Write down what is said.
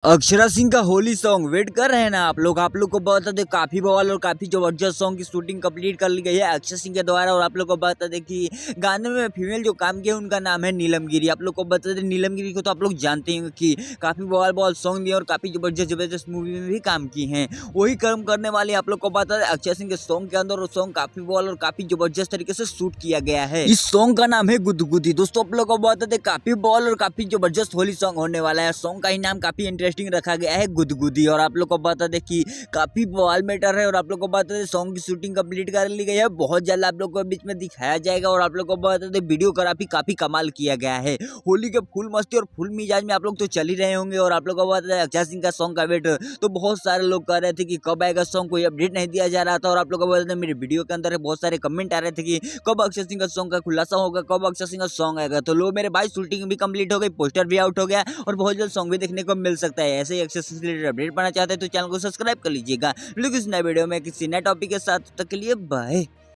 अक्षरा सिंह का Holi song wait कर रहे हैं ना आप लोग को बता दें काफी बवाल और काफी जबरदस्त सॉन्ग की शूटिंग कंप्लीट कर ली गई है अक्षर सिंह के द्वारा। और आप लोग को बता दें कि गाने में फीमेल जो काम किया उनका नाम है नीलम गिरी। आप लोग को बता दें नीलम गिरी को तो आप लोग जानते हैं कि काफी बवाल बवाल सॉन्ग दिए और काफी जबरदस्त जबरदस्त मूवी में भी काम की हैं। वही कर्म करने वाले आप लोग को बता दें अक्षर सिंह के सॉन्ग के अंदर सॉन्ग काफी बवाल और काफी जबरदस्त तरीके से शूट किया गया है। इस सॉन्ग का नाम है गुदगुदी। दोस्तों आप लोग को बता दें काफी बवाल और काफी जबरदस्त होली सॉन्ग होने वाला है। सॉन्ग का ही नाम काफी इंटरेस्टिंग रखा गया है गुदगुदी। और आप लोग को बता दें कि काफी बवाल मैटर है। और आप लोग को बता दें सॉन्ग की शूटिंग कंप्लीट कर ली गई है, बहुत जल्द आप लोग को बीच में दिखाया जाएगा। और आप लोग को बता दें वीडियोग्राफी काफी कमाल किया गया है। होली के फुल मस्ती और फुल मिजाज में आप लोग तो चल ही रहे होंगे। और आप लोग को बता दें अक्षय सिंह का सॉन्ग का वेट तो बहुत सारे लोग कर रहे थे कि कब आएगा सॉन्ग, कोई अपडेट नहीं दिया जा रहा था। और आप लोग को बता दें मेरे वीडियो के अंदर बहुत सारे कमेंट आ रहे थे कि कब अक्षय सिंह का सॉन्ग का खुलासा होगा, कब अक्षय सिंह का सॉन्ग आएगा। तो लो मेरे भाई शूटिंग भी कंप्लीट हो गई, पोस्टर भी आउट हो गया और बहुत जल्द सॉन्ग भी देखने को मिल सकता है। ऐसे ही अक्षय सिंह से रिलेटेड अपडेट पाना चाहते हैं तो चैनल को सब्सक्राइब कर लीजिएगा। मिलेंगे किसी नए वीडियो में किसी नए टॉपिक के साथ, तब तक के लिए बाय।